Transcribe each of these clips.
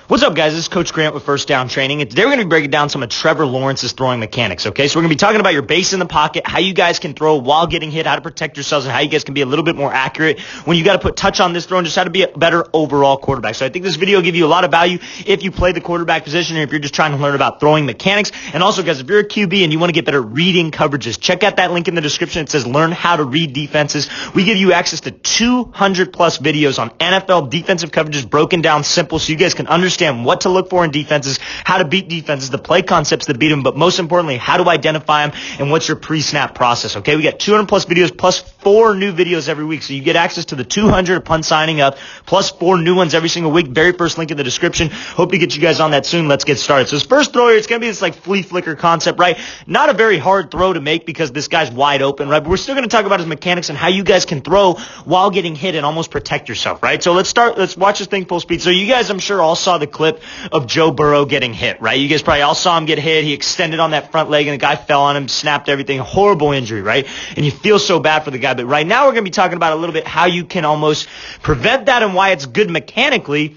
What's up, guys? This is Coach Grant with First Down Training, and today we're going to be breaking down some of Trevor Lawrence's throwing mechanics, okay? So we're going to be talking about your base in the pocket, how you guys can throw while getting hit, how to protect yourselves, and how you guys can be a little bit more accurate when you got to put touch on this throw, and just how to be a better overall quarterback. So I think this video will give you a lot of value if you play the quarterback position or if you're just trying to learn about throwing mechanics. And also, guys, if you're a QB and you want to get better at reading coverages, check out that link in the description. It says learn how to read defenses. We give you access to 200 plus videos on NFL defensive coverages broken down simple so you guys can understand what to look for in defenses, how to beat defenses, the play concepts that beat them, but most importantly, how to identify them and what's your pre-snap process, okay? We got 200 plus videos plus 4 new videos every week, so you get access to the 200 upon signing up, plus 4 new ones every single week. Very first link in the description. Hope to get you guys on that soon. Let's get started. So his first throw here, it's going to be this like flea flicker concept, right? Not a very hard throw to make because this guy's wide open, right? But we're still going to talk about his mechanics and how you guys can throw while getting hit and almost protect yourself, right? So let's watch this thing full speed. So you guys, I'm sure, all saw the clip of Joe Burrow getting hit, right? You guys probably all saw him get hit. He extended on that front leg and the guy fell on him, snapped everything. Horrible injury, right? And you feel so bad for the guy. But right now we're going to be talking about a little bit how you can almost prevent that and why it's good mechanically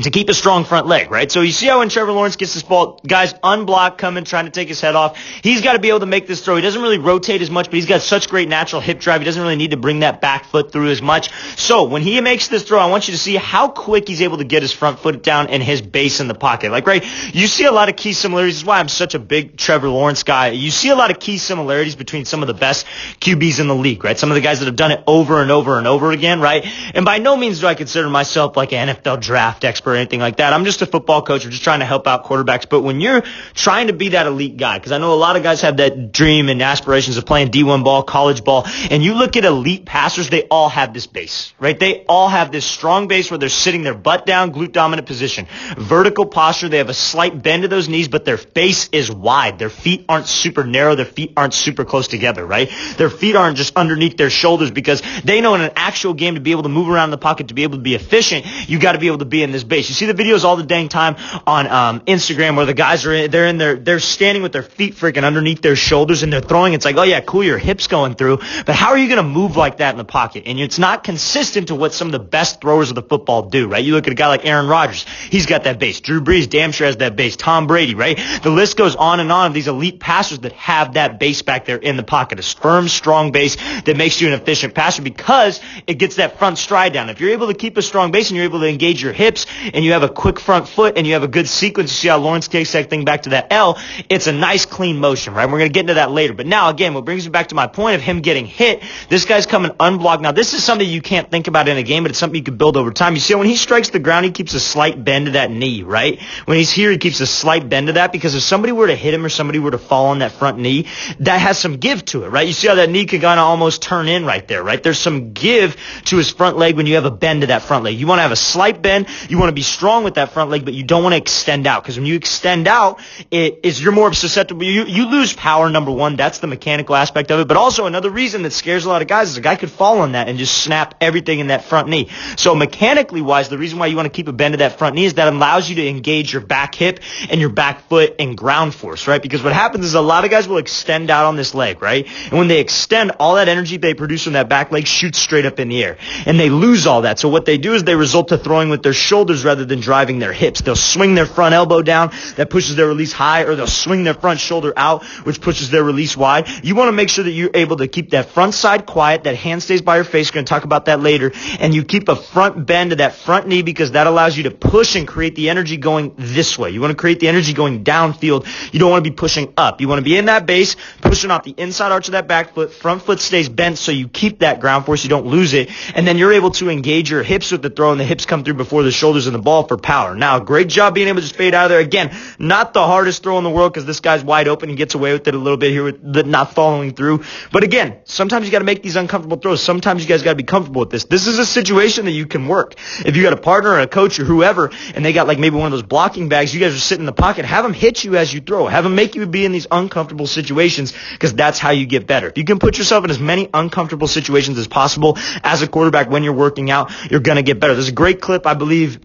to keep a strong front leg, right? So you see how when Trevor Lawrence gets this ball, guys unblocked coming, trying to take his head off. He's got to be able to make this throw. He doesn't really rotate as much, but he's got such great natural hip drive. He doesn't really need to bring that back foot through as much. So when he makes this throw, I want you to see how quick he's able to get his front foot down and his base in the pocket. Like, right, you see a lot of key similarities. This is why I'm such a big Trevor Lawrence guy. You see a lot of key similarities between some of the best QBs in the league, right? Some of the guys that have done it over and over and over again, right? And by no means do I consider myself like an NFL draft expert or anything like that. I'm just a football coach. I'm just trying to help out quarterbacks. But when you're trying to be that elite guy, because I know a lot of guys have that dream and aspirations of playing D1 ball, college ball, and you look at elite passers, they all have this base, right? They all have this strong base where they're sitting their butt down, glute dominant position. Vertical posture, they have a slight bend to those knees, but their face is wide. Their feet aren't super narrow. Their feet aren't super close together, right? Their feet aren't just underneath their shoulders because they know in an actual game to be able to move around in the pocket, to be able to be efficient, you got to be able to be in this base. You see the videos all the dang time on Instagram where the guys are they're standing with their feet freaking underneath their shoulders and they're throwing. It's like, oh yeah, cool, your hips going through, but how are you going to move like that in the pocket? And it's not consistent to what some of the best throwers of the football do, right? You look at a guy like Aaron Rodgers, he's got that base. Drew Brees damn sure has that base. Tom Brady, right? The list goes on and on of these elite passers that have that base back there in the pocket, a firm, strong base that makes you an efficient passer because it gets that front stride down. If you're able to keep a strong base and you're able to engage your hips and you have a quick front foot and you have a good sequence, you see how Lawrence takes that thing back to that L, it's a nice clean motion, right? We're going to get into that later. But now, again, what brings me back to my point of him getting hit, this guy's coming unblocked. Now, this is something you can't think about in a game, but it's something you can build over time. You see when he strikes the ground, he keeps a slight bend to that knee, right? When he's here, he keeps a slight bend to that because if somebody were to hit him or somebody were to fall on that front knee, that has some give to it, right? You see how that knee can kind of almost turn in right there, right? There's some give to his front leg when you have a bend to that front leg. You want to have a slight bend. You want to be strong with that front leg, but you don't want to extend out because when you extend out, you're more susceptible. You lose power, number one. That's the mechanical aspect of it. But also another reason that scares a lot of guys is a guy could fall on that and just snap everything in that front knee. So mechanically wise, the reason why you want to keep a bend to that front knee is that it allows you to engage your back hip and your back foot and ground force, right? Because what happens is a lot of guys will extend out on this leg, right? And when they extend, all that energy they produce from that back leg shoots straight up in the air. And they lose all that. So what they do is they result to throwing with their shoulders rather than driving their hips. They'll swing their front elbow down, that pushes their release high, or they'll swing their front shoulder out, which pushes their release wide. You want to make sure that you're able to keep that front side quiet, that hand stays by your face. We're going to talk about that later. And you keep a front bend to that front knee because that allows you to push and create the energy going this way. You want to create the energy going downfield. You don't want to be pushing up. You want to be in that base, pushing off the inside arch of that back foot. Front foot stays bent so you keep that ground force. You don't lose it. And then you're able to engage your hips with the throw, and the hips come through before the shoulders and the ball for power. Now, great job being able to just fade out of there. Again, not the hardest throw in the world because this guy's wide open and gets away with it a little bit here with the not following through. But again, sometimes you got to make these uncomfortable throws. Sometimes you guys got to be comfortable with this. This is a situation that you can work. If you got a partner or a coach or whoever, and they got like maybe one of those blocking bags, you guys are sitting in the pocket, have them hit you as you throw. Have them make you be in these uncomfortable situations because that's how you get better. If you can put yourself in as many uncomfortable situations as possible as a quarterback when you're working out, you're going to get better. There's a great clip, I believe,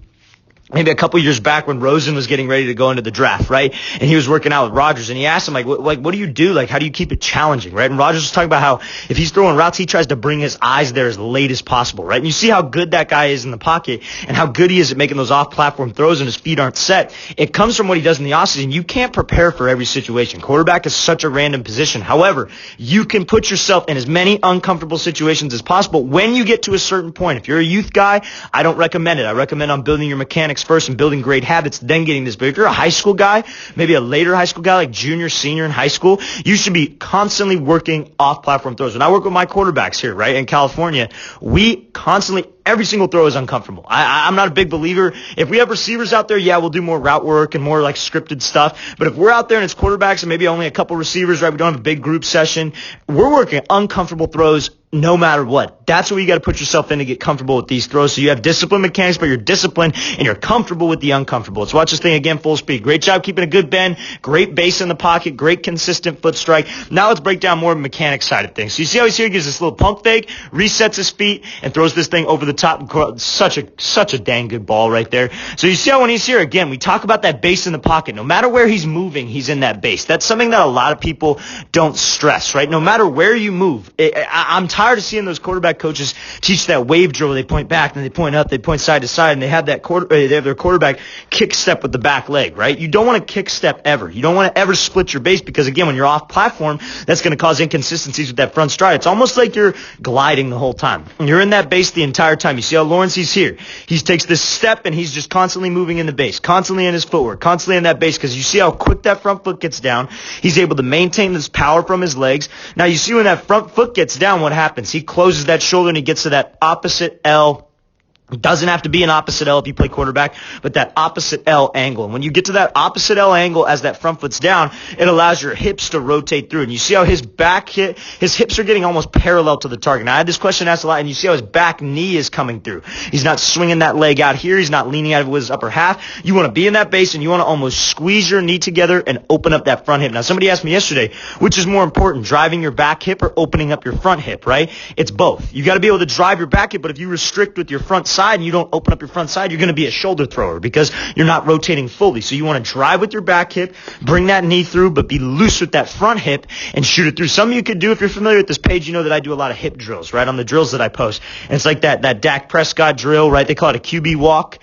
maybe a couple years back when Rosen was getting ready to go into the draft, right? And he was working out with Rodgers, and he asked him, what do you do? Like, how do you keep it challenging, right? And Rodgers was talking about how if he's throwing routes, he tries to bring his eyes there as late as possible, right? And you see how good that guy is in the pocket and how good he is at making those off-platform throws and his feet aren't set. It comes from what he does in the offseason. You can't prepare for every situation. Quarterback is such a random position. However, you can put yourself in as many uncomfortable situations as possible when you get to a certain point. If you're a youth guy, I don't recommend it. I recommend on building your mechanics first and building great habits, then getting this. But if you're a high school guy, maybe a later high school guy, like junior, senior in high school, you should be constantly working off-platform throws. When I work with my quarterbacks here, right, in California, we constantly, every single throw is uncomfortable. I'm not a big believer. If we have receivers out there, yeah, we'll do more route work and more like scripted stuff. But if we're out there and it's quarterbacks and maybe only a couple receivers, right, we don't have a big group session, we're working uncomfortable throws no matter what. That's what you got to put yourself in to get comfortable with these throws. So you have discipline mechanics, but you're disciplined and you're comfortable with the uncomfortable. Let's watch this thing again full speed. Great job keeping a good bend, great base in the pocket, great consistent foot strike. Now let's break down more of the mechanics side of things. So you see how he's here, he gives this little pump fake, resets his feet, and throws this thing over the top. Such a dang good ball right there. So you see how when he's here, again, we talk about that base in the pocket. No matter where he's moving, he's in that base. That's something that a lot of people don't stress, right? No matter where you move. I'm tired of seeing those quarterback coaches teach that wave drill where they point back, and they point up, they point side to side, and they have their quarterback kick step with the back leg, right? You don't want to kick step ever. You don't want to ever split your base because, again, when you're off platform, that's going to cause inconsistencies with that front stride. It's almost like you're gliding the whole time. And you're in that base the entire time. You see how Lawrence, he's here. He takes this step, and he's just constantly moving in the base, constantly in his footwork, constantly in that base because you see how quick that front foot gets down. He's able to maintain this power from his legs. Now, you see when that front foot gets down, what happens? He closes that shoulder, and he gets to that opposite L. It doesn't have to be an opposite L if you play quarterback, but that opposite L angle. And when you get to that opposite L angle as that front foot's down, it allows your hips to rotate through. And you see how his hips are getting almost parallel to the target. Now, I had this question asked a lot, and you see how his back knee is coming through. He's not swinging that leg out here. He's not leaning out of his upper half. You want to be in that base, and you want to almost squeeze your knee together and open up that front hip. Now, somebody asked me yesterday, which is more important, driving your back hip or opening up your front hip, right? It's both. You got to be able to drive your back hip, but if you restrict with your front side and you don't open up your front side, you're going to be a shoulder thrower because you're not rotating fully. So you want to drive with your back hip, bring that knee through, but be loose with that front hip and shoot it through. Some of you could do, if you're familiar with this page, you know that I do a lot of hip drills, right, on the drills that I post. And it's like that Dak Prescott drill, right? They call it a QB walk.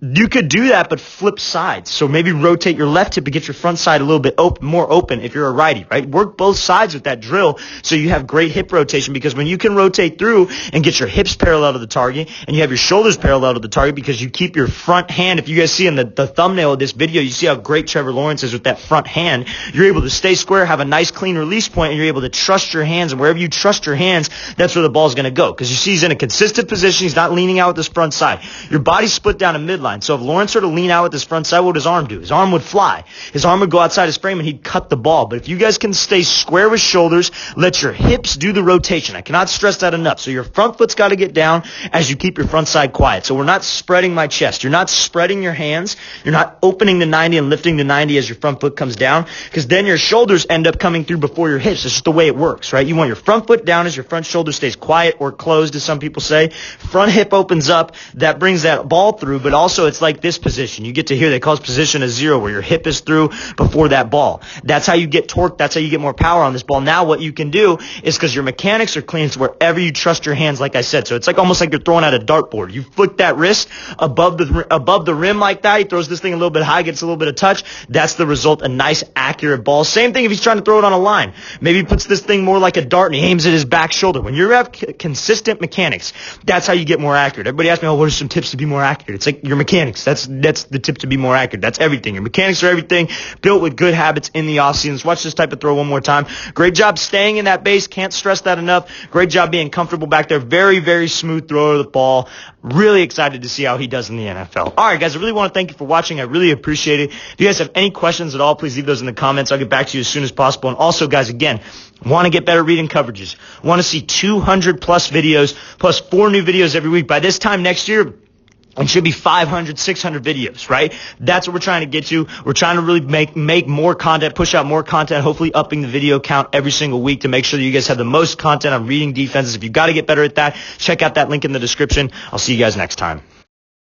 You could do that, but flip sides. So maybe rotate your left hip to get your front side a little bit more open if you're a righty, right? Work both sides with that drill so you have great hip rotation because when you can rotate through and get your hips parallel to the target and you have your shoulders parallel to the target because you keep your front hand. If you guys see in the thumbnail of this video, you see how great Trevor Lawrence is with that front hand. You're able to stay square, have a nice clean release point, and you're able to trust your hands. And wherever you trust your hands, that's where the ball's going to go because you see he's in a consistent position. He's not leaning out with his front side. Your body's split down a midline. So if Lawrence were to lean out with his front side, what would his arm do? His arm would fly. His arm would go outside his frame and he'd cut the ball. But if you guys can stay square with shoulders, let your hips do the rotation. I cannot stress that enough. So your front foot's got to get down as you keep your front side quiet. So we're not spreading my chest. You're not spreading your hands. You're not opening the 90 and lifting the 90 as your front foot comes down because then your shoulders end up coming through before your hips. It's just the way it works, right? You want your front foot down as your front shoulder stays quiet or closed, as some people say. Front hip opens up. That brings that ball through, but also it's like this position. You get to here, they call this position a zero, where your hip is through before that ball. That's how you get torque. That's how you get more power on this ball. Now what you can do is, because your mechanics are clean, it's wherever you trust your hands, like I said. So it's like almost like you're throwing at a dartboard. You flick that wrist above the rim like that. He throws this thing a little bit high, gets a little bit of touch. That's the result, a nice, accurate ball. Same thing if he's trying to throw it on a line. Maybe he puts this thing more like a dart and he aims at his back shoulder. When you have consistent mechanics, that's how you get more accurate. Everybody asks me, what are some tips to be more accurate? It's like your mechanics. That's the tip to be more accurate. That's everything. Your mechanics are everything, built with good habits in the offseason. Let's watch this type of throw one more time. Great job staying in that base. Can't stress that enough. Great job being comfortable back there. Very, very smooth throw of the ball. Really excited to see how he does in the NFL. All right, guys, I really want to thank you for watching. I really appreciate it. If you guys have any questions at all, please leave those in the comments. I'll get back to you as soon as possible. And also, guys, again, want to get better reading coverages. Want to see 200 plus videos, plus 4 new videos every week. By this time next year, it should be 500, 600 videos, right? That's what we're trying to get to. We're trying to really make more content, push out more content, hopefully upping the video count every single week to make sure that you guys have the most content on reading defenses. If you've got to get better at that, check out that link in the description. I'll see you guys next time.